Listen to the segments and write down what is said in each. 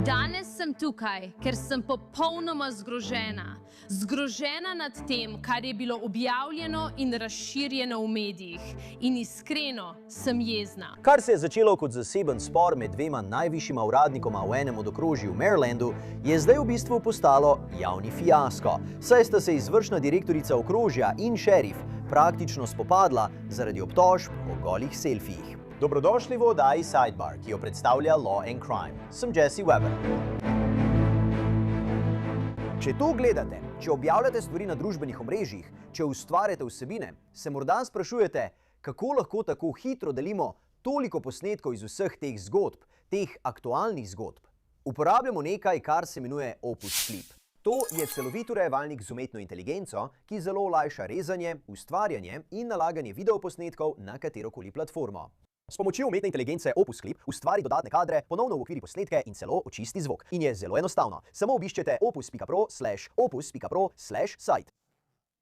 Danes sem tukaj, ker sem popolnoma zgrožena. Zgrožena nad tem, kar je bilo objavljeno in razširjeno v medijih. In iskreno sem jezna. Kar se je začelo kot zaseben spor med dvema najvišjima uradnikoma v enem od okrožij v Marylandu, je zdaj v bistvu postalo javni fiasko. Saj sta se izvršna direktorica okrožja in šerif praktično spopadla zaradi obtožb o golih selfijih. Dobrodošli v oddaji Sidebar, ki jo predstavlja Law and Crime. Sem Jesse Weber. Če to gledate, če objavljate stvari na družbenih omrežjih, če ustvarjate vsebine, se morda sprašujete, kako lahko tako hitro delimo toliko posnetkov iz vseh teh zgodb, teh aktualnih zgodb. Uporabljamo nekaj, kar se imenuje Opus Clip. To je celovit urejevalnik z umetno inteligenco, ki zelo olajša rezanje, ustvarjanje in nalaganje videoposnetkov na katerokoli platformo. S pomočjo umetne inteligence Opus Clip ustvari dodatne kadre, ponovno uokviri posnetke in celo očisti zvok. In je zelo enostavno. Samo obiščete opus.pro/opus.pro/site.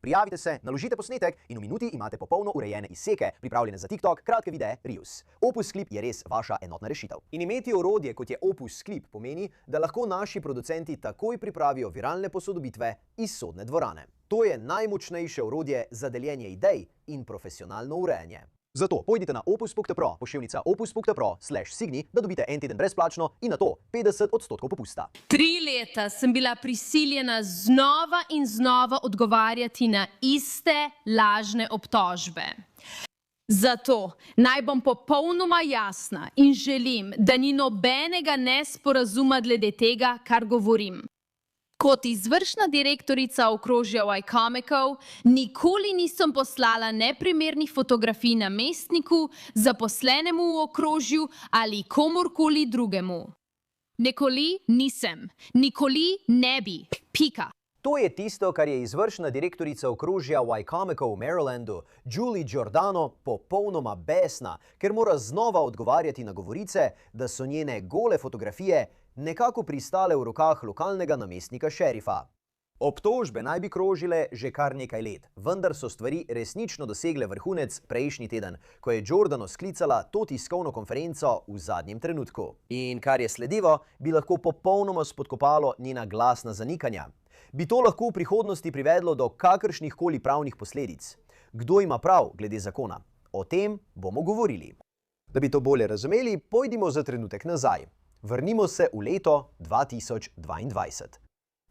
Prijavite se, naložite posnetek in v minuti imate popolno urejene izseke, pripravljene za TikTok, kratke videe, Reels. Opus Clip je res vaša enotna rešitev. In imeti orodje, kot je Opus Clip, pomeni, da lahko naši producenti takoj pripravijo viralne posodobitve iz sodne dvorane. To je najmočnejše orodje za deljenje idej in profesionalno urejanje. Zato pojdite na opus.pro, pošiljnica opus.pro/signi, da dobite en teden brezplačno in nato 50% popusta. 3 leta sem bila prisiljena znova in znova odgovarjati na iste lažne obtožbe. Zato naj bom popolnoma jasna in želim, da ni nobenega nesporazuma glede tega, kar govorim. Kot izvršna direktorica okrožja Y-Comicov nikoli nisem poslala neprimernih fotografij namestniku, zaposlenemu v okrožju ali komurkoli drugemu. Nikoli nisem, nikoli ne bi, pika. To je tisto, kar je izvršna direktorica okrožja Y-Comicov v Marylandu, Julie Giordano, popolnoma besna, ker mora znova odgovarjati na govorice, da so njene gole fotografije nekako pristale v rokah lokalnega namestnika šerifa. Obtožbe naj bi krožile že kar nekaj let, vendar so stvari resnično dosegle vrhunec prejšnji teden, ko je Giordano sklicala to tiskovno konferenco v zadnjem trenutku. In kar je sledivo, bi lahko popolnoma spodkopalo njena glasna zanikanja. Bi to lahko v prihodnosti privedlo do kakršnih koli pravnih posledic? Kdo ima prav glede zakona? O tem bomo govorili. Da bi to bolje razumeli, pojdimo za trenutek nazaj. Vrnimo se v leto 2022.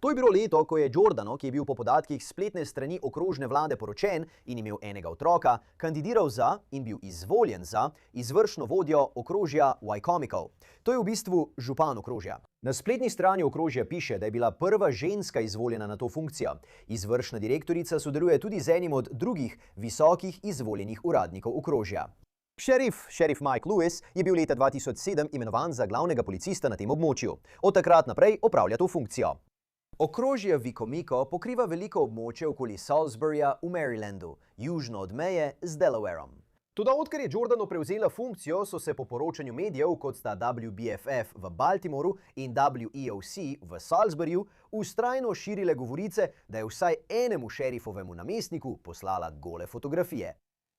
To je bilo leto, ko je Giordano, ki je bil po podatkih spletne strani okrožne vlade poročen in imel enega otroka, kandidiral za in bil izvoljen za izvršno vodjo okrožja Y-Comicov. To je v bistvu župan okrožja. Na spletni strani okrožja piše, da je bila prva ženska izvoljena na to funkcijo. Izvršna direktorica sodeluje tudi z enim od drugih visokih izvoljenih uradnikov okrožja. Šerif Mike Lewis je bil leta 2007 imenovan za glavnega policista na tem območju. Od takrat naprej opravlja to funkcijo. Okrožje Y-Comico pokriva veliko območje okoli Salisburyja v Marylandu, južno od meje z Delawareom. Toda odkar je Giordano prevzela funkcijo, so se po poročanju medijev, kot sta WBFF v Baltimoru in WEOC v Salisburyju, vztrajno širile govorice, da je vsaj enemu šerifovemu namestniku poslala gole fotografije.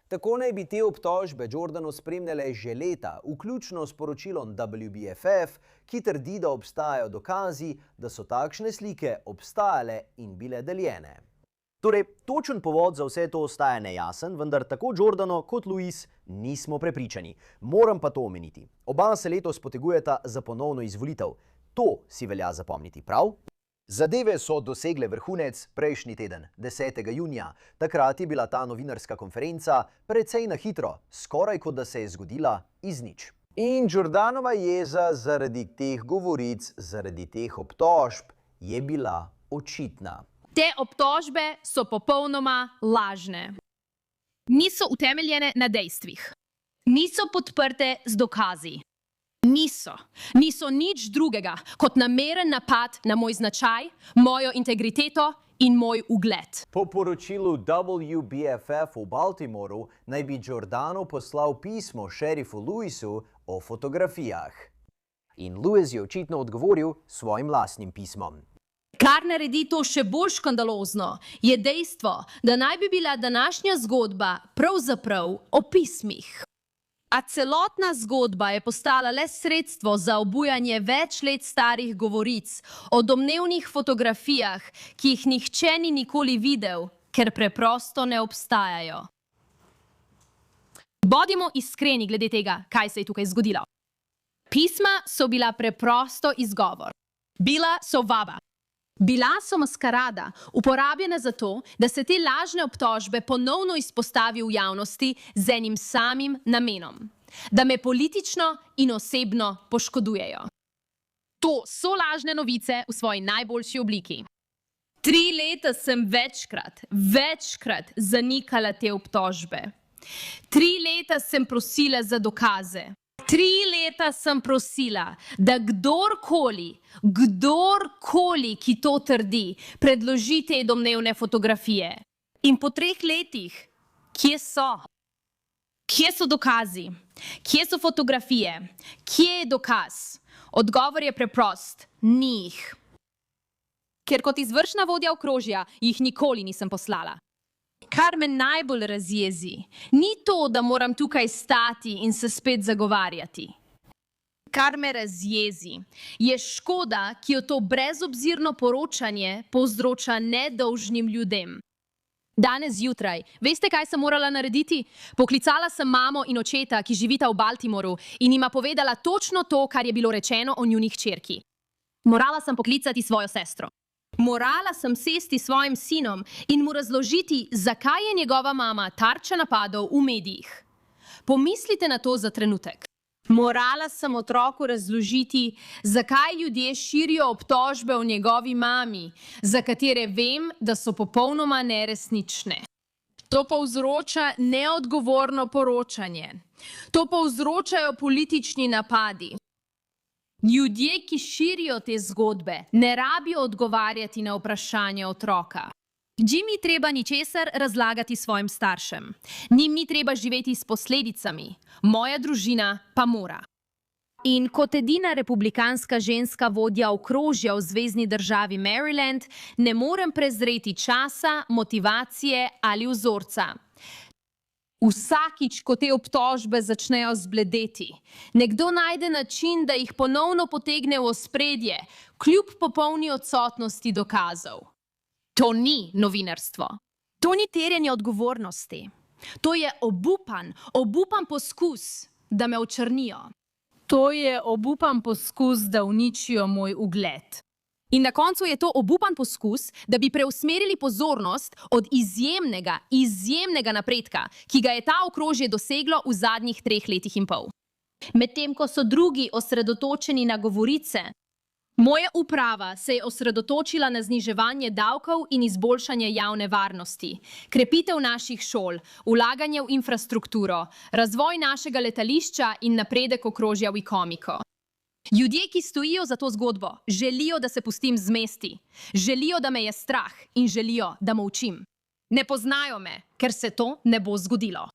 Tako naj bi te obtožbe Giordano spremljale že leta, vključno s poročilom WBFF, ki trdi, da obstajajo dokazi, da so takšne slike obstajale in bile deljene. Torej, točen povod za vse to ostaja nejasen, vendar tako Giordano kot Lewis nismo prepričani. Moram pa to omeniti. Oba se letos potegujeta za ponovno izvolitev. To si velja zapomniti, prav? Zadeve so dosegle vrhunec prejšnji teden, 10. junija. Takrat je bila ta novinarska konferenca precej na hitro, skoraj kot da se je zgodila iz nič. In Giordanova jeza zaradi teh govoric, zaradi teh obtožb je bila očitna. Te obtožbe so popolnoma lažne. Niso utemeljene na dejstvih. Niso podprte z dokazi. Niso nič drugega kot nameren napad na moj značaj, mojo integriteto in moj ugled. Po poročilu WBFF v Baltimoru naj bi Giordano poslal pismo šerifu Lewisu o fotografijah. In Lewis je očitno odgovoril svojim lastnim pismom. Kar naredi to še bolj škandalozno, je dejstvo, da naj bi bila današnja zgodba pravzaprav o pismih. A celotna zgodba je postala le sredstvo za obujanje več let starih govoric o domnevnih fotografijah, ki jih nihče ni nikoli videl, ker preprosto ne obstajajo. Bodimo iskreni glede tega, kaj se je tukaj zgodilo. Pisma so bila preprosto izgovor. Bila so vaba. Bila so maskarada, uporabljena za to, da se te lažne obtožbe ponovno izpostavi v javnosti z enim samim namenom. Da me politično in osebno poškodujejo. To so lažne novice v svoji najboljši obliki. 3 leta sem večkrat zanikala te obtožbe. 3 leta sem prosila za dokaze. 3 leta sem prosila, da kdorkoli, ki to trdi, predloži te domnevne fotografije. In po 3 letih, kje so? Kje so dokazi? Kje so fotografije? Kje je dokaz? Odgovor je preprost, ni jih. Ker kot izvršna vodja okrožja jih nikoli nisem poslala. Kar me najbolj razjezi, ni to, da moram tukaj stati in se spet zagovarjati. Kar me razjezi, je škoda, ki jo to brezobzirno poročanje povzroča nedolžnim ljudem. Danes zjutraj, veste, kaj sem morala narediti? Poklicala sem mamo in očeta, ki živita v Baltimoru, in jima povedala točno to, kar je bilo rečeno o njunih hčerki. Morala sem poklicati svojo sestro. Morala sem sesti s svojim sinom in mu razložiti, zakaj je njegova mama tarča napadov v medijih. Pomislite na to za trenutek. Morala sem otroku razložiti, zakaj ljudje širijo obtožbe o njegovi mami, za katere vem, da so popolnoma neresnične. To povzroča neodgovorno poročanje. To povzročajo politični napadi. Ljudje, ki širijo te zgodbe, ne rabijo odgovarjati na vprašanje otroka. Ni treba ničesar razlagati svojim staršem. Ni treba živeti s posledicami. Moja družina pa mora. In kot edina republikanska ženska vodja okrožja v zvezni državi Maryland, ne morem prezreti časa, motivacije ali vzorca. Vsakič, ko te obtožbe začnejo zbledeti, nekdo najde način, da jih ponovno potegne v ospredje, kljub popolni odsotnosti dokazov. To ni novinarstvo. To ni terjanje odgovornosti. To je obupan poskus, da me očrnijo. To je obupan poskus, da uničijo moj ugled. In na koncu je to obupan poskus, da bi preusmerili pozornost od izjemnega napredka, ki ga je ta okrožje doseglo v zadnjih 3 letih in pol. Medtem ko so drugi osredotočeni na govorice, moja uprava se je osredotočila na zniževanje davkov in izboljšanje javne varnosti, krepitev naših šol, vlaganje v infrastrukturo, razvoj našega letališča in napredek okrožja v Icomiko. Ljudje, ki stojijo za to zgodbo, želijo, da se pustim zmesti, želijo, da me je strah in želijo, da molčim. Ne poznajo me, ker se to ne bo zgodilo.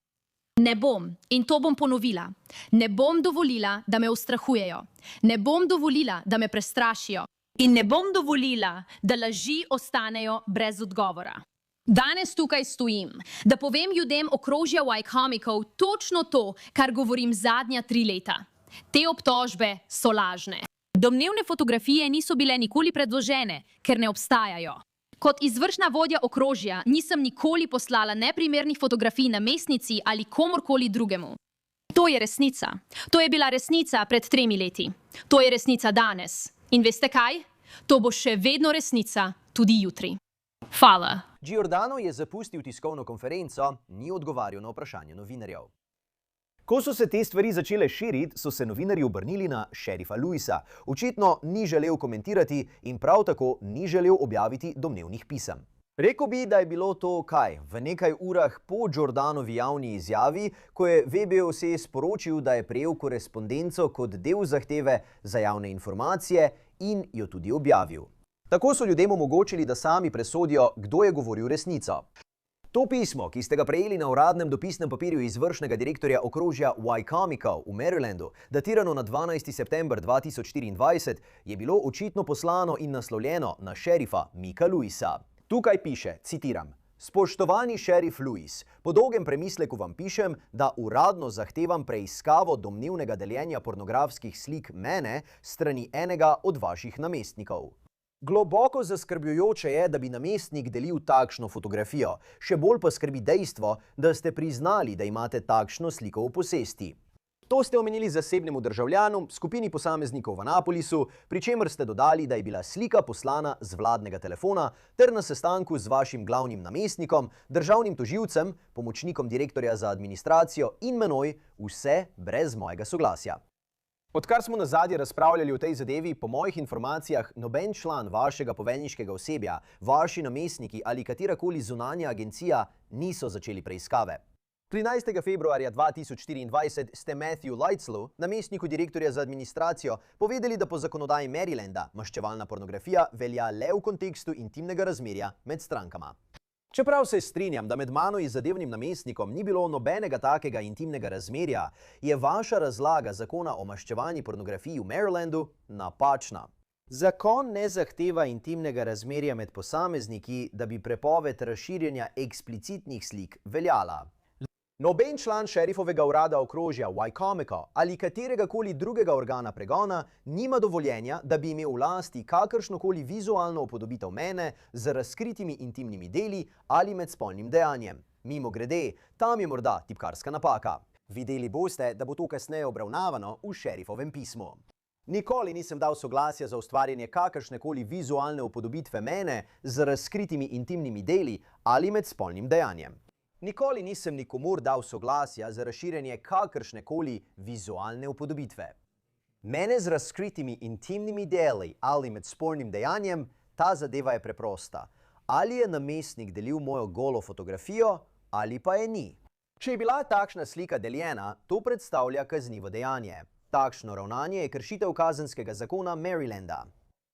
Ne bom, in to bom ponovila, ne bom dovolila, da me ustrahujejo, ne bom dovolila, da me prestrašijo in ne bom dovolila, da laži ostanejo brez odgovora. Danes tukaj stojim, da povem ljudem okrožja v Icomiko točno to, kar govorim zadnja 3 leta. Te obtožbe so lažne. Domnevne fotografije niso bile nikoli predložene, ker ne obstajajo. Kot izvršna vodja okrožja nisem nikoli poslala neprimernih fotografij namestnici ali komorkoli drugemu. To je resnica. To je bila resnica pred 3 leti. To je resnica danes. In veste kaj? To bo še vedno resnica tudi jutri. Hvala. Giordano je zapustil tiskovno konferenco, ni odgovarjal na vprašanje novinarjev. Ko so se te stvari začele širiti, so se novinarji obrnili na šerifa Louisa. Očitno ni želel komentirati in prav tako ni želel objaviti domnevnih pisem. Rekel bi, da je bilo to kaj? V nekaj urah po Giordanovi javni izjavi, ko je WBOC sporočil, da je prejel korespondenco kot del zahteve za javne informacije in jo tudi objavil. Tako so ljudem omogočili, da sami presodijo, kdo je govoril resnico. To pismo, ki ste ga prejeli na uradnem dopisnem papirju izvršnega direktorja okrožja v Icomiko v Marylandu, datirano na 12. september 2024, je bilo očitno poslano in naslovljeno na šerifa Micka Louisa. Tukaj piše, citiram, Spoštovani šerif Lewis, po dolgem premisleku vam pišem, da uradno zahtevam preiskavo domnevnega deljenja pornografskih slik mene strani enega od vaših namestnikov. Globoko zaskrbljujoče je, da bi namestnik delil takšno fotografijo, še bolj pa skrbi dejstvo, da ste priznali, da imate takšno sliko v posesti. To ste omenili zasebnemu državljanu, skupini posameznikov v Annapolisu, pri čemer ste dodali, da je bila slika poslana z vladnega telefona ter na sestanku z vašim glavnim namestnikom, državnim tožilcem, pomočnikom direktorja za administracijo in menoj, vse brez mojega soglasja. Odkar smo nazadnje razpravljali o tej zadevi, po mojih informacijah, noben član vašega poveljniškega osebja, vaši namestniki ali katerakoli zunanja agencija niso začeli preiskave. 13. februarja 2024 ste Matthew Lightslow, namestniku direktorja za administracijo, povedali, da po zakonodaji Marylanda maščevalna pornografija velja le v kontekstu intimnega razmerja med strankama. Čeprav se strinjam, da med mano in zadevnim namestnikom ni bilo nobenega takega intimnega razmerja, je vaša razlaga zakona o maščevalni pornografiji v Marylandu napačna. Zakon ne zahteva intimnega razmerja med posamezniki, da bi prepoved razširjanja eksplicitnih slik veljala. Noben član šerifovega urada okrožja Wycomico ali kateregakoli drugega organa pregona nima dovoljenja, da bi imel v lasti kakršnokoli vizualno upodobitev mene z razkritimi intimnimi deli ali med spolnim dejanjem. Mimogrede, tam je morda tipkarska napaka. Videli boste, da bo to kasneje obravnavano v šerifovem pismu. Nikoli nisem dal soglasja za ustvarjanje kakršnekoli vizualne upodobitve mene z razkritimi intimnimi deli ali med spolnim dejanjem. Nikoli nisem nikomur dal soglasja za razširjanje kakršnekoli vizualne upodobitve. Mene z razkritimi intimnimi deli ali med spolnim dejanjem, ta zadeva je preprosta. Ali je namestnik delil mojo golo fotografijo, ali pa je ni. Če je bila takšna slika deljena, to predstavlja kaznivo dejanje. Takšno ravnanje je kršitev kazenskega zakona Marylanda.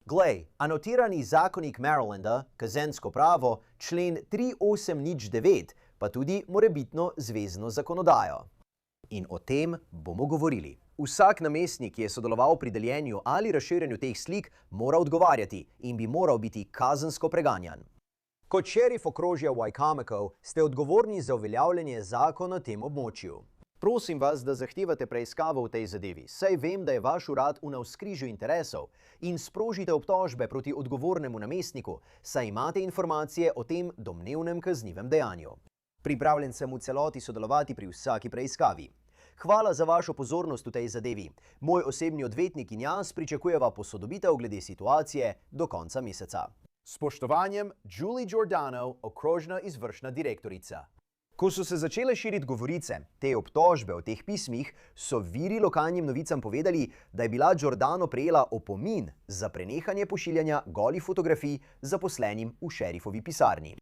Glej, anotirani zakonik Marylanda, kazensko pravo, člen 3809, pa tudi morebitno zvezno zakonodajo. In o tem bomo govorili. Vsak namestnik, ki je sodeloval pri deljenju ali razširjanju teh slik, mora odgovarjati in bi moral biti kazensko preganjan. Kot šerif okrožja Wycomico ste odgovorni za uveljavljanje zakona na tem območju. Prosim vas, da zahtevate preiskavo v tej zadevi, saj vem, da je vaš urad v navzkrižju interesov in sprožite obtožbe proti odgovornemu namestniku, saj imate informacije o tem domnevnem kaznivem dejanju. Pripravljen sem v celoti sodelovati pri vsaki preiskavi. Hvala za vašo pozornost v tej zadevi. Moj osebni odvetnik in jaz pričakujeva posodobitev glede situacije do konca meseca. Spoštovanjem, Julie Giordano, okrožna izvršna direktorica. Ko so se začele širiti govorice, te obtožbe o teh pismih, so viri lokalnim novicam povedali, da je bila Giordano prejela opomin za prenehanje pošiljanja golih fotografij zaposlenim v šerifovi pisarni.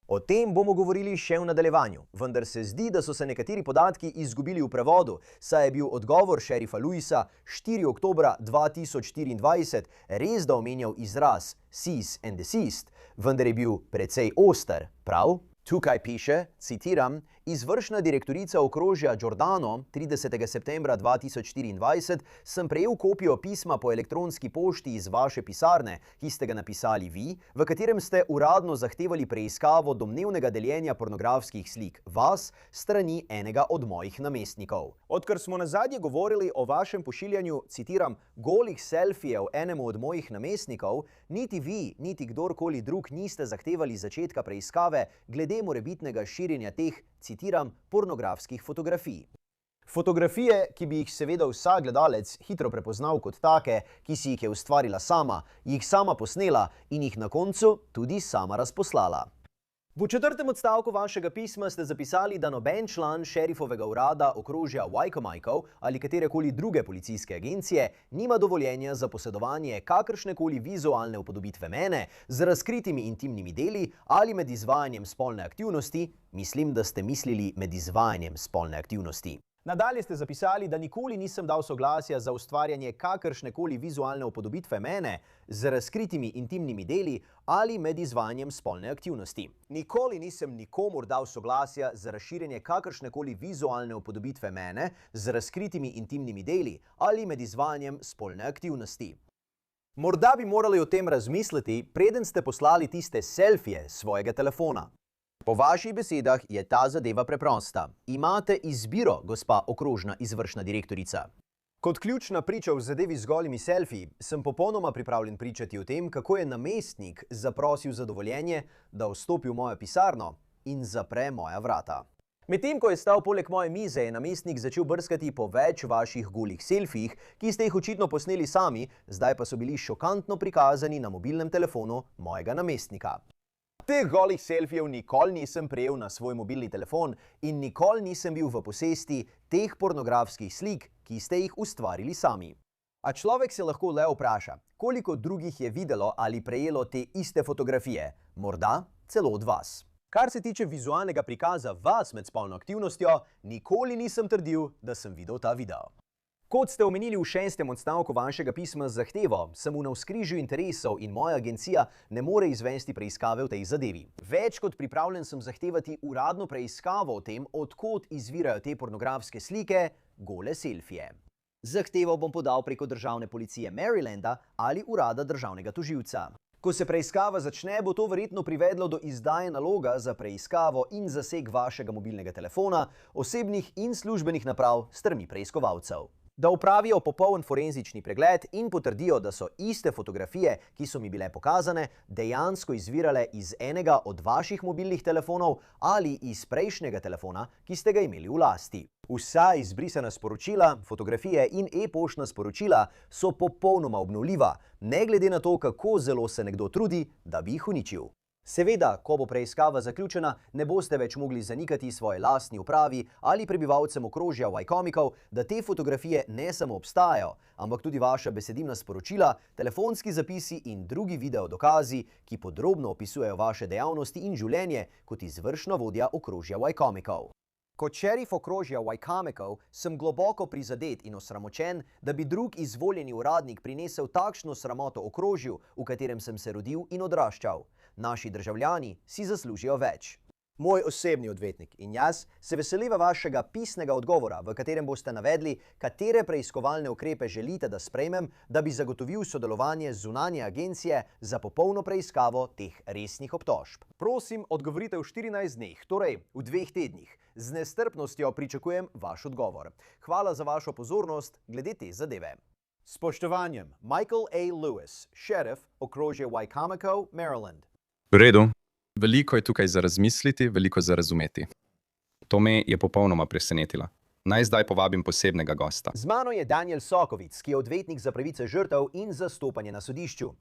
O tem bomo govorili še v nadaljevanju, vendar se zdi, da so se nekateri podatki izgubili v prevodu, saj je bil odgovor šerifa Lewisa 4. oktobra 2024 res da omenjal izraz cease and desist, vendar je bil precej oster, prav? Tukaj piše, citiram, izvršna direktorica okrožja Giordano 30. septembra 2024 sem prejel kopijo pisma po elektronski pošti iz vaše pisarne, ki ste ga napisali vi, v katerem ste uradno zahtevali preiskavo domnevnega deljenja pornografskih slik vas strani enega od mojih namestnikov. Odkar smo nazadnje govorili o vašem pošiljanju, citiram, golih selfijev enemu od mojih namestnikov, niti vi, niti kdorkoli drug niste zahtevali začetka preiskave glede morebitnega širjenja teh, citiram, pornografskih fotografij. Fotografije, ki bi jih seveda vsak gledalec hitro prepoznal kot take, ki si jih je ustvarila sama, jih sama posnela in jih na koncu tudi sama razposlala. V 4. odstavku vašega pisma ste zapisali, da noben član šerifovega urada okrožja Wycomico ali katerekoli druge policijske agencije nima dovoljenja za posedovanje kakršnekoli vizualne upodobitve mene z razkritimi intimnimi deli ali med izvajanjem spolne aktivnosti, mislim, da ste mislili med izvajanjem spolne aktivnosti. Nadalje ste zapisali, da nikoli nisem dal soglasja za ustvarjanje kakršnekoli vizualne upodobitve mene z razkritimi intimnimi deli ali med izvajanjem spolne aktivnosti. Nikoli nisem nikomur dal soglasja za razširjanje kakršnekoli vizualne upodobitve mene z razkritimi intimnimi deli ali med izvajanjem spolne aktivnosti. Morda bi morali o tem razmisliti, preden ste poslali tiste selfije svojega telefona. Po vaših besedah je ta zadeva preprosta. Imate izbiro, gospa okrožna izvršna direktorica. Kot ključna priča v zadevi z golimi selfiji sem popolnoma pripravljen pričati o tem, kako je namestnik zaprosil za dovoljenje, da vstopi v mojo pisarno in zapre moja vrata. Medtem ko je stal poleg moje mize, je namestnik začel brskati po več vaših golih selfijih, ki ste jih očitno posneli sami, zdaj pa so bili šokantno prikazani na mobilnem telefonu mojega namestnika. Teh golih selfijev nikoli nisem prejel na svoj mobilni telefon in nikoli nisem bil v posesti teh pornografskih slik, ki ste jih ustvarili sami. A človek se lahko le vpraša, koliko drugih je videlo ali prejelo te iste fotografije, morda celo od vas. Kar se tiče vizualnega prikaza vas med spolno aktivnostjo, nikoli nisem trdil, da sem videl ta video. Kot ste omenili v 6. odstavku vašega pisma z zahtevo, sem v navzkrižju interesov in moja agencija ne more izvesti preiskave v tej zadevi. Več kot pripravljen sem zahtevati uradno preiskavo o tem, od kod izvirajo te pornografske slike, gole selfije. Zahtevo bom podal preko državne policije Marylanda ali urada državnega tožilca. Ko se preiskava začne, bo to verjetno privedlo do izdaje naloga za preiskavo in zaseg vašega mobilnega telefona, osebnih in službenih naprav s strani preiskovalcev. Da opravijo popoln forenzični pregled in potrdijo, da so iste fotografije, ki so mi bile pokazane, dejansko izvirale iz enega od vaših mobilnih telefonov ali iz prejšnjega telefona, ki ste ga imeli v lasti. Vsa izbrisana sporočila, fotografije in e-poštna sporočila so popolnoma obnovljiva, ne glede na to, kako zelo se nekdo trudi, da bi jih uničil. Seveda, ko bo preiskava zaključena, ne boste več mogli zanikati svoje lastni upravi ali prebivalcem okrožja Y-komikov, da te fotografije ne samo obstajajo, ampak tudi vaša besedilna sporočila, telefonski zapisi in drugi video dokazi, ki podrobno opisujejo vaše dejavnosti in življenje kot izvršna vodja okrožja Y-komikov. Kot šerif okrožja Y-komikov sem globoko prizadet in osramočen, da bi drug izvoljeni uradnik prinesel takšno sramoto okrožju, v katerem sem se rodil in odraščal. Naši državljani si zaslužijo več. Moj osebni odvetnik in jaz se veseliva vašega pisnega odgovora, v katerem boste navedli, katere preiskovalne ukrepe želite, da sprejmem, da bi zagotovil sodelovanje zunanje agencije za popolno preiskavo teh resnih obtožb. Prosim, odgovorite v 14 dneh, torej v 2 tednih. Z nestrpnostjo pričakujem vaš odgovor. Hvala za vašo pozornost glede te zadeve. Spoštovanjem, Michael A. Lewis, šerif okrožja Y-komikov, Maryland. V redu. Veliko je tukaj za razmisliti, veliko za razumeti. To me je popolnoma presenetilo. Naj zdaj povabim posebnega gosta. Z mano je Daniel Sokovic, ki je odvetnik za pravice žrtev in zastopanje na sodišču.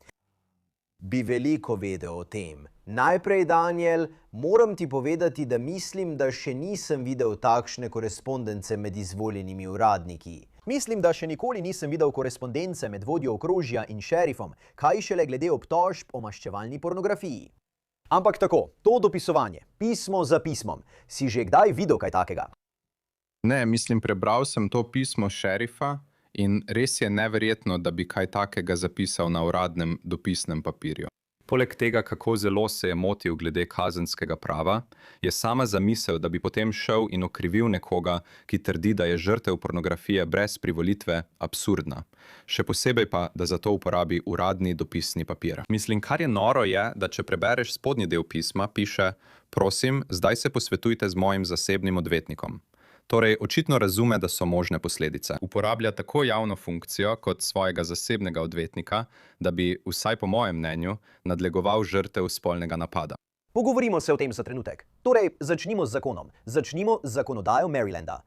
Bi veliko vedel o tem. Najprej, Daniel, moram ti povedati, da mislim, da še nisem videl takšne korespondence med izvoljenimi uradniki. Mislim, da še nikoli nisem videl korespondence med vodjo okrožja in šerifom, kaj šele glede obtožb o maščevalni pornografiji. Ampak tako, to dopisovanje, pismo za pismom, si že kdaj videl kaj takega? Ne, mislim, prebral sem to pismo šerifa in res je neverjetno, da bi kaj takega zapisal na uradnem dopisnem papirju. Poleg tega, kako zelo se je motil glede kazenskega prava, je sama zamisel, da bi potem šel in okrivil nekoga, ki trdi, da je žrtev pornografije brez privolitve, absurdna. Še posebej pa, da za to uporabi uradni dopisni papir. Mislim, kar je noro je, da če prebereš spodnji del pisma, piše: prosim, zdaj se posvetujte z mojim zasebnim odvetnikom. Torej, očitno razume, da so možne posledice. Uporablja tako javno funkcijo kot svojega zasebnega odvetnika, da bi, vsaj po mojem mnenju, nadlegoval žrtev spolnega napada. Pogovorimo se o tem za trenutek. Torej, začnimo z zakonom. Začnimo z zakonodajo Marylanda.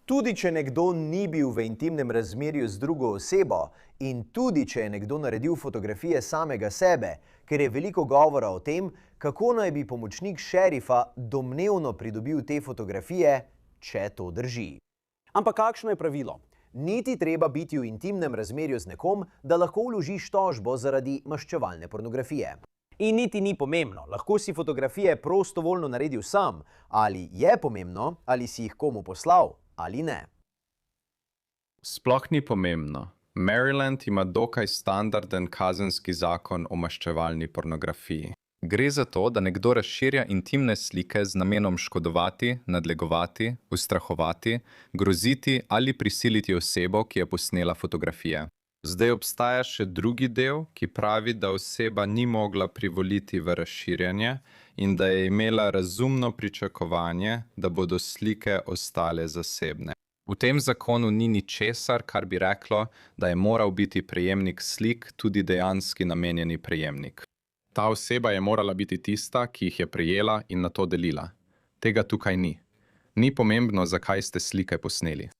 Tudi če nekdo ni bil v intimnem razmerju z drugo osebo in tudi če je nekdo naredil fotografije samega sebe, ker je veliko govora o tem, kako naj bi pomočnik šerifa domnevno pridobil te fotografije, če to drži. Ampak kakšno je pravilo? Niti treba biti v intimnem razmerju z nekom, da lahko vložiš tožbo zaradi maščevalne pornografije. In niti ni pomembno, lahko si fotografije prostovoljno naredil sam, ali je pomembno, ali si jih komu poslal, ali ne. Sploh ni pomembno. Maryland ima dokaj standarden kazenski zakon o maščevalni pornografiji. Gre za to, da nekdo razširja intimne slike z namenom škodovati, nadlegovati, ustrahovati, groziti ali prisiliti osebo, ki je posnela fotografije. Zdaj obstaja še drugi del, ki pravi, da oseba ni mogla privoliti v razširjanje in da je imela razumno pričakovanje, da bodo slike ostale zasebne. V tem zakonu ni ničesar, kar bi reklo, da je moral biti prejemnik slik tudi dejanski namenjeni prejemnik. Ta oseba je morala biti tista, ki jih je prejela in nato delila. Tega tukaj ni. Ni pomembno, zakaj ste slike posneli.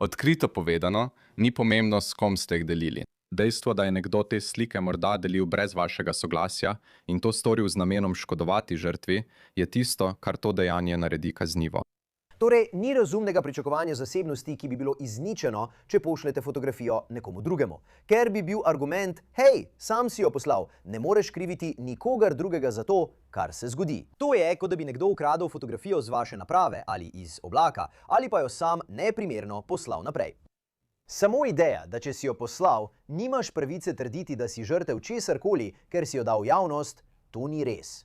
Odkrito povedano, ni pomembno, s kom ste jih delili. Dejstvo, da je nekdo te slike morda delil brez vašega soglasja in to storil z namenom škodovati žrtvi, je tisto, kar to dejanje naredi kaznivo. Torej, ni razumnega pričakovanja zasebnosti, ki bi bilo izničeno, če pošljete fotografijo nekomu drugemu. Ker bi bil argument, hej, sam si jo poslal, ne moreš kriviti nikogar drugega za to, kar se zgodi. To je, kot da bi nekdo ukradel fotografijo z vaše naprave ali iz oblaka, ali pa jo sam neprimerno poslal naprej. Samo ideja, da če si jo poslal, nimaš pravice trditi, da si žrtev česarkoli, ker si jo dal v javnost, to ni res.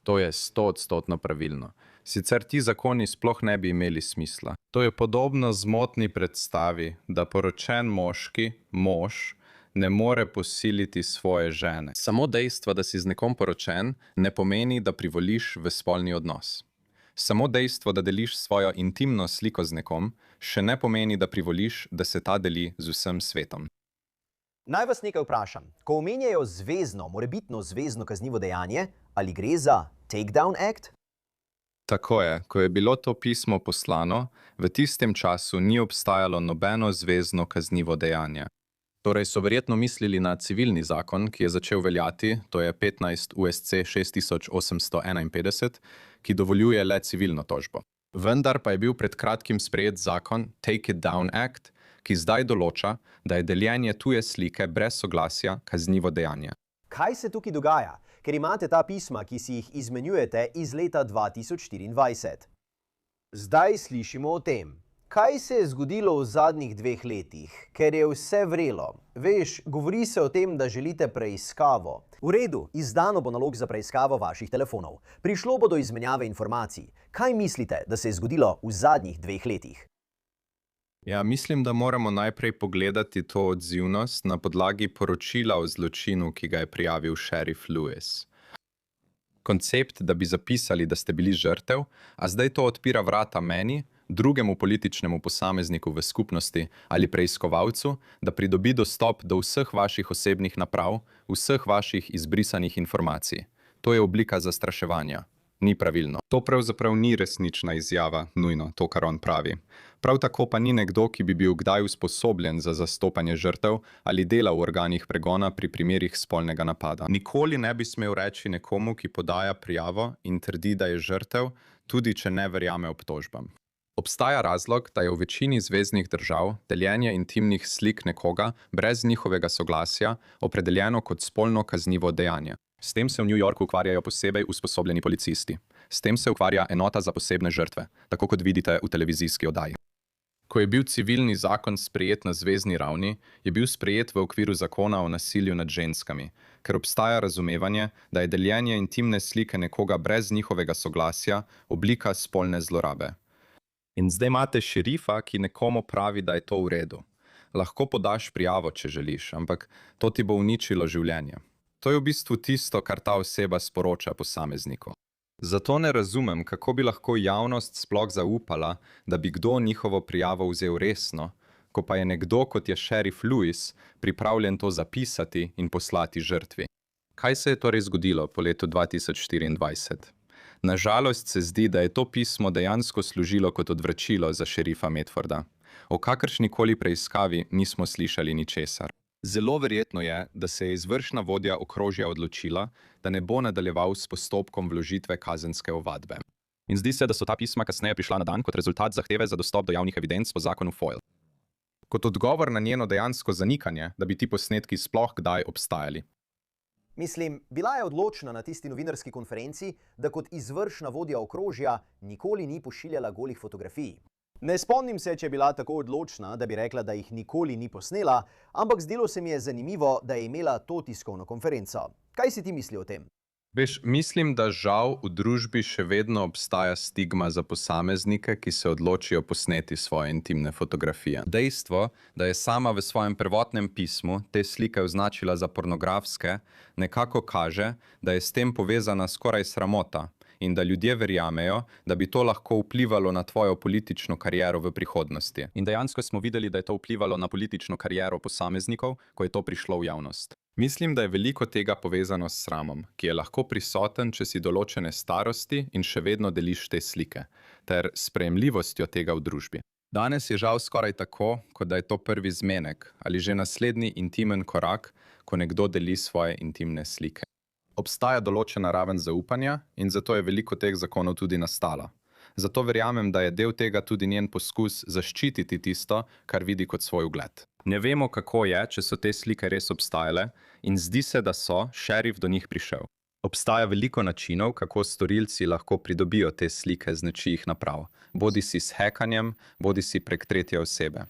To je 100% pravilno. Sicer ti zakoni sploh ne bi imeli smisla. To je podobno zmotni predstavi, da poročen moški, mož, ne more posiliti svoje žene. Samo dejstvo, da si z nekom poročen, ne pomeni, da privoliš v spolni odnos. Samo dejstvo, da deliš svojo intimno sliko z nekom, še ne pomeni, da privoliš, da se ta deli z vsem svetom. Naj vas nekaj vprašam. Ko omenjajo zvezno, morebitno zvezno kaznivo dejanje, ali gre za takedown act? Tako je, ko je bilo to pismo poslano, v tistem času ni obstajalo nobeno zvezno kaznivo dejanje. Torej so verjetno mislili na civilni zakon, ki je začel veljati, to je 15 USC 6851, ki dovoljuje le civilno tožbo. Vendar pa je bil pred kratkim sprejet zakon Take It Down Act, ki zdaj določa, da je deljenje tuje slike brez soglasja kaznivo dejanje. Kaj se tukaj dogaja? Ker imate ta pisma, ki si jih izmenjujete iz leta 2024. Zdaj slišimo o tem. Kaj se je zgodilo v zadnjih 2 letih? Ker je vse vrelo. Veš, govori se o tem, da želite preiskavo. V redu, izdano bo nalog za preiskavo vaših telefonov. Prišlo bo do izmenjave informacij. Kaj mislite, da se je zgodilo v zadnjih 2 letih? Ja, mislim, da moramo najprej pogledati to odzivnost na podlagi poročila o zločinu, ki ga je prijavil šerif Lewis. Koncept, da bi zapisali, da ste bili žrtev, a zdaj to odpira vrata meni, drugemu političnemu posamezniku v skupnosti ali preiskovalcu, da pridobi dostop do vseh vaših osebnih naprav, vseh vaših izbrisanih informacij. To je oblika zastraševanja. Ni pravilno. To pravzaprav ni resnična izjava, nujno, to, kar on pravi. Prav tako pa ni nekdo, ki bi bil kdaj usposobljen za zastopanje žrtev ali dela v organih pregona pri primerih spolnega napada. Nikoli ne bi smel reči nekomu, ki podaja prijavo in trdi, da je žrtev, tudi če ne verjame obtožbam. Obstaja razlog, da je v večini zveznih držav deljenje intimnih slik nekoga brez njihovega soglasja opredeljeno kot spolno kaznivo dejanje. S tem se v New Yorku ukvarjajo posebej usposobljeni policisti. S tem se ukvarja enota za posebne žrtve, tako kot vidite v televizijski oddaji. Ko je bil civilni zakon sprejet na zvezni ravni, je bil sprejet v okviru zakona o nasilju nad ženskami, ker obstaja razumevanje, da je deljenje intimne slike nekoga brez njihovega soglasja oblika spolne zlorabe. In zdaj imate šerifa, ki nekomu pravi, da je to v redu. Lahko podaš prijavo, če želiš, ampak to ti bo uničilo življenje. To je v bistvu tisto, kar ta oseba sporoča posamezniku. Zato ne razumem, kako bi lahko javnost sploh zaupala, da bi kdo njihovo prijavo vzel resno, ko pa je nekdo, kot je šerif Lewis, pripravljen to zapisati in poslati žrtvi. Kaj se je torej zgodilo po letu 2024? Nažalost se zdi, da je to pismo dejansko služilo kot odvračilo za šerifa Medforda. O kakršnikoli preiskavi nismo slišali ničesar. Zelo verjetno je, da se je izvršna vodja okrožja odločila, da ne bo nadaljeval s postopkom vložitve kazenske ovadbe. In zdi se, da so ta pisma kasneje prišla na dan kot rezultat zahteve za dostop do javnih evidenc po zakonu FOIL. Kot odgovor na njeno dejansko zanikanje, da bi ti posnetki sploh kdaj obstajali. Mislim, bila je odločna na tisti novinarski konferenci, da kot izvršna vodja okrožja nikoli ni pošiljala golih fotografij. Ne spomnim se, če je bila tako odločna, da bi rekla, da jih nikoli ni posnela, ampak zdelo se mi je zanimivo, da je imela to tiskovno konferenco. Kaj si ti misli o tem? Veš, mislim, da žal v družbi še vedno obstaja stigma za posameznike, ki se odločijo posneti svoje intimne fotografije. Dejstvo, da je sama v svojem prvotnem pismu te slike označila za pornografske, nekako kaže, da je s tem povezana skoraj sramota in da ljudje verjamejo, da bi to lahko vplivalo na tvojo politično kariero v prihodnosti. In dejansko smo videli, da je to vplivalo na politično kariero posameznikov, ko je to prišlo v javnost. Mislim, da je veliko tega povezano s sramom, ki je lahko prisoten, če si določene starosti in še vedno deliš te slike, ter sprejemljivostjo tega v družbi. Danes je žal skoraj tako, kot da je to prvi zmenek ali že naslednji intimen korak, ko nekdo deli svoje intimne slike. Obstaja določena raven zaupanja in zato je veliko teh zakonov tudi nastala. Zato verjamem, da je del tega tudi njen poskus zaščititi tisto, kar vidi kot svoj ugled. Ne vemo, kako je, če so te slike res obstajale, in zdi se, da so šerif do njih prišel. Obstaja veliko načinov, kako storilci lahko pridobijo te slike z nečijih naprav, bodisi s hekanjem, bodisi prek tretje osebe.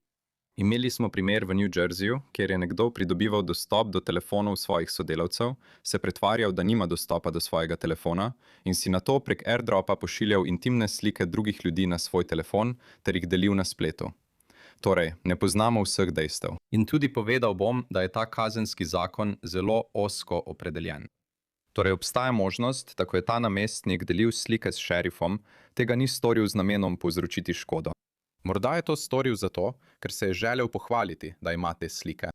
Imeli smo primer v New Jerseyju, kjer je nekdo pridobival dostop do telefonov svojih sodelavcev, se pretvarjal, da nima dostopa do svojega telefona in si nato prek airdropa pošiljal intimne slike drugih ljudi na svoj telefon ter jih delil na spletu. Torej, ne poznamo vseh dejstev. In tudi povedal bom, da je ta kazenski zakon zelo ozko opredeljen. Torej, obstaja možnost, da ko je ta namestnik delil slike s šerifom, tega ni storil z namenom povzročiti škodo. Morda je to storil zato, ker se je želel pohvaliti, da ima te slike.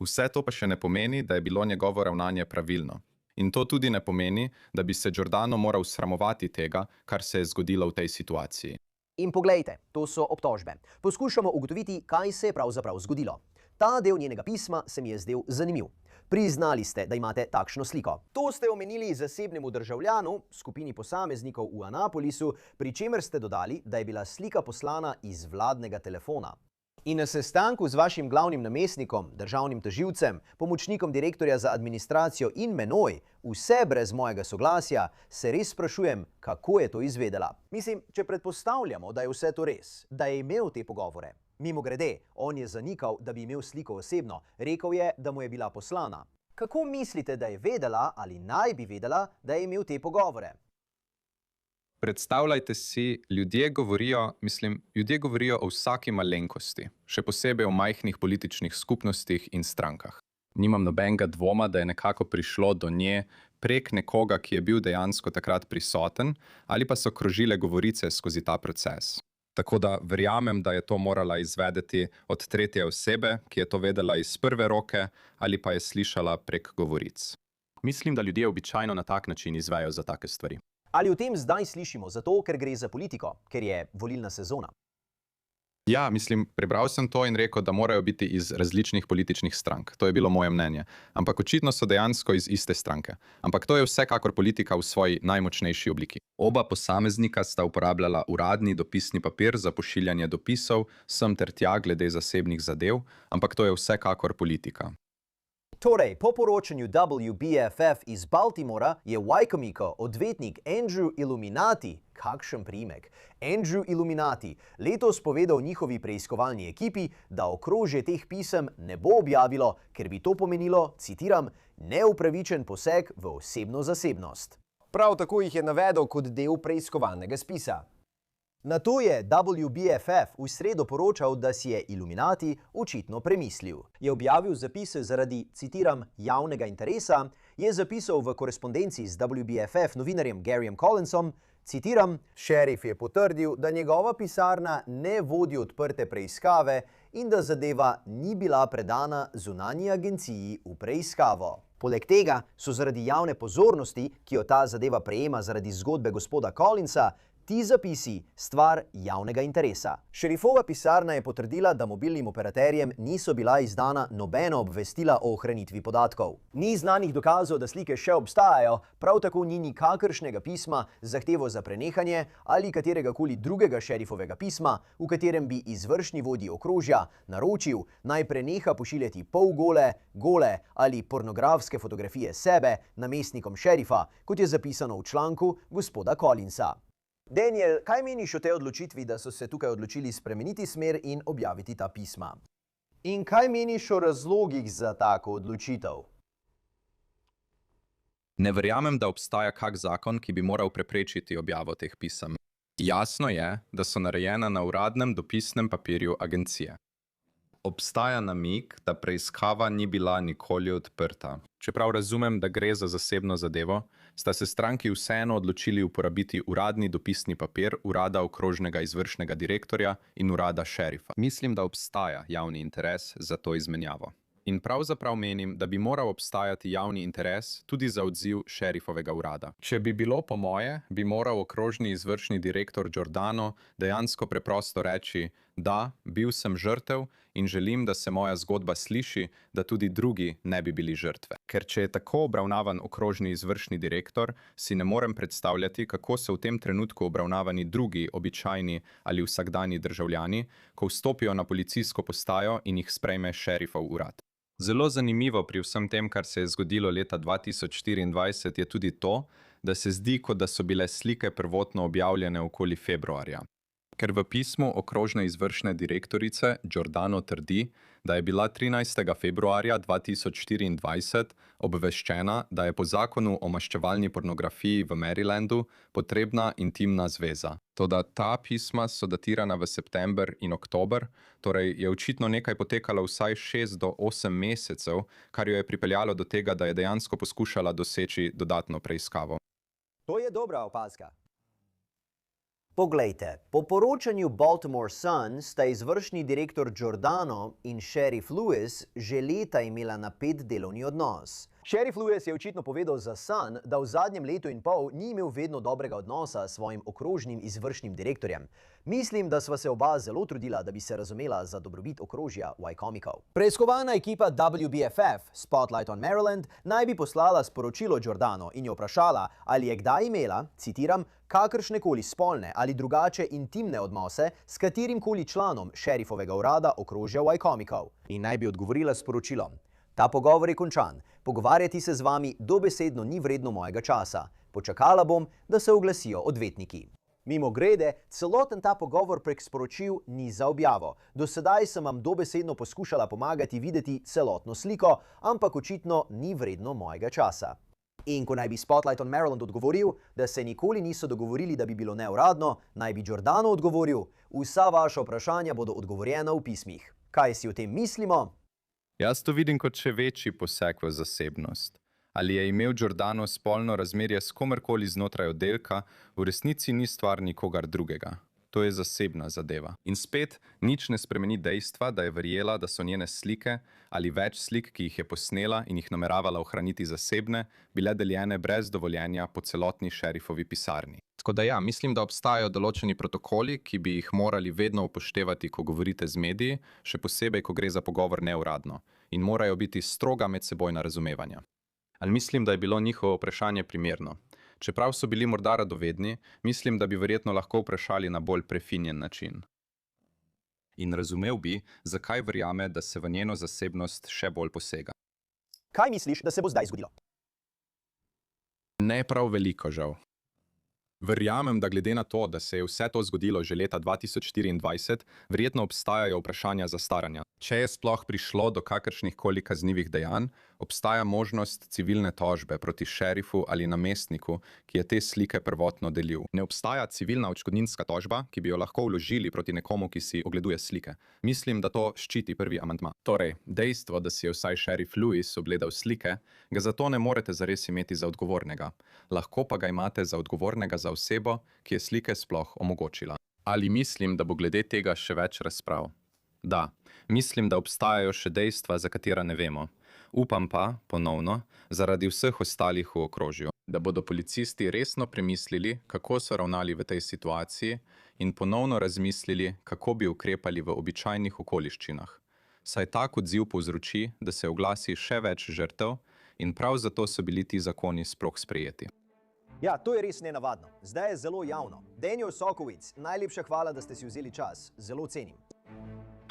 Vse to pa še ne pomeni, da je bilo njegovo ravnanje pravilno. In to tudi ne pomeni, da bi se Giordano moral sramovati tega, kar se je zgodilo v tej situaciji. In poglejte, to so obtožbe. Poskušamo ugotoviti, kaj se je pravzaprav zgodilo. Ta del njenega pisma se mi je zdel zanimiv. Priznali ste, da imate takšno sliko. To ste omenili zasebnemu državljanu, skupini posameznikov v Anapolisu, pri čemer ste dodali, da je bila slika poslana iz vladnega telefona. In na sestanku z vašim glavnim namestnikom, državnim tožilcem, pomočnikom direktorja za administracijo in menoj, vse brez mojega soglasja, se res sprašujem, kako je to izvedela. Mislim, če predpostavljamo, da je vse to res, da je imel te pogovore. Mimogrede, on je zanikal, da bi imel sliko osebno, rekel je, da mu je bila poslana. Kako mislite, da je vedela ali naj bi vedela, da je imel te pogovore? Predstavljajte si, ljudje govorijo o vsaki malenkosti, še posebej o majhnih političnih skupnostih in strankah. Nimam nobenega dvoma, da je nekako prišlo do nje prek nekoga, ki je bil dejansko takrat prisoten, ali pa so krožile govorice skozi ta proces. Tako da verjamem, da je to morala izvedeti od tretje osebe, ki je to vedela iz prve roke ali pa je slišala prek govoric. Mislim, da ljudje običajno na tak način izvejo za take stvari. Ali o tem zdaj slišimo zato, ker gre za politiko, ker je volilna sezona? Ja, prebral sem to in rekel, da morajo biti iz različnih političnih strank. To je bilo moje mnenje. Ampak očitno so dejansko iz iste stranke. Ampak to je vsekakor politika v svoji najmočnejši obliki. Oba posameznika sta uporabljala uradni dopisni papir za pošiljanje dopisov sem ter tja glede zasebnih zadev, ampak to je vsekakor politika. Torej, po poročanju WBFF iz Baltimora je Wycomicov odvetnik Andrew Illuminati, kakšen priimek, Andrew Illuminati, letos povedal njihovi preiskovalni ekipi, da okrožje teh pisem ne bo objavilo, ker bi to pomenilo, citiram, neupravičen poseg v osebno zasebnost. Prav tako jih je navedel kot del preiskovalnega spisa. Nato je WBFF v sredo poročal, da si je Illuminati očitno premislil. Je objavil zapise zaradi, citiram, javnega interesa, je zapisal v korespondenci z WBFF novinarjem Garyjem Collinsom, citiram, šerif je potrdil, da njegova pisarna ne vodi odprte preiskave in da zadeva ni bila predana zunanji agenciji v preiskavo. Poleg tega so zaradi javne pozornosti, ki jo ta zadeva prejema zaradi zgodbe gospoda Collinsa, ti zapisi stvar javnega interesa. Šerifova pisarna je potrdila, da mobilnim operaterjem niso bila izdana nobena obvestila o ohranitvi podatkov. Ni znanih dokazov, da slike še obstajajo, prav tako ni nikakršnega pisma z zahtevo za prenehanje ali kateregakoli drugega šerifovega pisma, v katerem bi izvršni vodji okrožja naročil, naj preneha pošiljati polgole, gole ali pornografske fotografije sebe namestnikom šerifa, kot je zapisano v članku gospoda Collinsa. Daniel, kaj meniš o tej odločitvi, da so se tukaj odločili spremeniti smer in objaviti ta pisma? In kaj meniš o razlogih za tako odločitev? Ne verjamem, da obstaja kak zakon, ki bi moral preprečiti objavo teh pisem. Jasno je, da so narejena na uradnem dopisnem papirju agencije. Obstaja namig, da preiskava ni bila nikoli odprta. Čeprav razumem, da gre za zasebno zadevo, sta se stranki vseeno odločili uporabiti uradni dopisni papir urada okrožnega izvršnega direktorja in urada šerifa. Mislim, da obstaja javni interes za to izmenjavo. In pravzaprav menim, da bi moral obstajati javni interes tudi za odziv šerifovega urada. Če bi bilo po moje, bi moral okrožni izvršni direktor Giordano dejansko preprosto reči: da, bil sem žrtev in želim, da se moja zgodba sliši, da tudi drugi ne bi bili žrtve. Ker če je tako obravnavan okrožni izvršni direktor, si ne morem predstavljati, kako so v tem trenutku obravnavani drugi običajni ali vsakdanji državljani, ko vstopijo na policijsko postajo in jih sprejme šerifov urad. Zelo zanimivo pri vsem tem, kar se je zgodilo leta 2024, je tudi to, da se zdi, kot da so bile slike prvotno objavljene okoli februarja. Ker v pismu okrožne izvršne direktorice Giordano trdi, da je bila 13. februarja 2024 obveščena, da je po zakonu o maščevalni pornografiji v Marylandu potrebna intimna zveza. Toda ta pisma so datirana v september in oktober, torej je očitno nekaj potekalo vsaj 6 do 8 mesecev, kar jo je pripeljalo do tega, da je dejansko poskušala doseči dodatno preiskavo. To je dobra opazka. Poglejte, po poročanju Baltimore Sun sta izvršni direktor Giordano in šerif Lewis že leta imela napet delovni odnos. Šerif Lewis je očitno povedal za Sun, da v zadnjem letu in pol ni imel vedno dobrega odnosa s svojim okrožnim izvršnim direktorjem. Mislim, da sva se oba zelo trudila, da bi se razumela za dobrobit okrožja Y-komikov. Preiskovalna ekipa WBFF, Spotlight on Maryland, naj bi poslala sporočilo Giordano in jo vprašala, ali je kdaj imela, citiram, kakršnekoli spolne ali drugače intimne odnose s katerimkoli članom šerifovega urada okrožja Y-komikov. In naj bi odgovorila s sporočilom: ta pogovor je končan. Pogovarjati se z vami dobesedno ni vredno mojega časa. Počakala bom, da se oglasijo odvetniki. Mimogrede, celoten ta pogovor prek sporočil ni za objavo. Do sedaj sem vam dobesedno poskušala pomagati videti celotno sliko, ampak očitno ni vredno mojega časa. In ko naj bi Spotlight on Maryland odgovoril, da se nikoli niso dogovorili, da bi bilo neuradno, naj bi Giordano odgovoril: vsa vaša vprašanja bodo odgovorjena v pismih. Kaj si o tem mislimo? Jaz to vidim kot še večji poseg v zasebnost. Ali je imel Giordano spolno razmerje s komerkoli znotraj oddelka, v resnici ni stvar nikogar drugega. To je zasebna zadeva. In spet, nič ne spremeni dejstva, da je verjela, da so njene slike ali več slik, ki jih je posnela in jih nameravala ohraniti zasebne, bile deljene brez dovoljenja po celotni šerifovi pisarni. Tako da ja, mislim, da obstajajo določeni protokoli, ki bi jih morali vedno upoštevati, ko govorite z mediji, še posebej, ko gre za pogovor neuradno, in morajo biti stroga medsebojna razumevanja. Ali mislim, da je bilo njihovo vprašanje primerno? Čeprav so bili morda radovedni, mislim, da bi verjetno lahko vprašali na bolj prefinjen način. In razumel bi, zakaj verjame, da se v njeno zasebnost še bolj posega. Kaj misliš, da se bo zdaj zgodilo? Ne prav veliko, žal. Verjamem, da glede na to, da se je vse to zgodilo že leta 2024, verjetno obstajajo vprašanja zastaranja. Če je sploh prišlo do kakršnih koli kaznivih dejanj, obstaja možnost civilne tožbe proti šerifu ali namestniku, ki je te slike prvotno delil. Ne obstaja civilna odškodninska tožba, ki bi jo lahko vložili proti nekomu, ki si ogleduje slike. Mislim, da to ščiti prvi amandma. Torej, dejstvo, da si je vsaj šerif Lewis ogledal slike, ga zato ne morete zares imeti za odgovornega. Lahko pa ga imate za odgovornega za osebo, ki je slike sploh omogočila. Ali mislim, da bo glede tega še več razprav? Da, mislim, da obstajajo še dejstva, za katera ne vemo. Upam pa, ponovno, zaradi vseh ostalih v okrožju, da bodo policisti resno premislili, kako so ravnali v tej situaciji in ponovno razmislili, kako bi ukrepali v običajnih okoliščinah. Saj tak odziv povzroči, da se oglasi še več žrtev in prav zato so bili ti zakoni sploh sprejeti. Ja, to je res nenavadno. Zdaj je zelo javno. Daniel Sokovic, najlepša hvala, da ste si vzeli čas. Zelo cenim.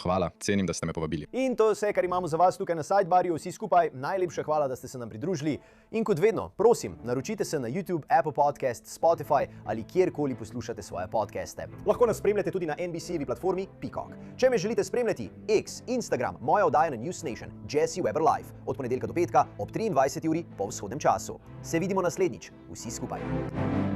Hvala, cenim, da ste me povabili. In to je vse, kar imamo za vas tukaj na Sidebarju. Vsi skupaj najlepša hvala, da ste se nam pridružili. In kot vedno, prosim, naročite se na YouTube, Apple Podcast, Spotify ali kjerkoli poslušate svoje podcaste. Lahko nas spremljate tudi na NBC-jevi platformi Peacock. Če me želite spremljati, X, Instagram, moja oddaja na News Nation, Jesse Weber Live, od ponedeljka do petka ob 23. uri po vzhodnem času. Se vidimo naslednjič, vsi skupaj.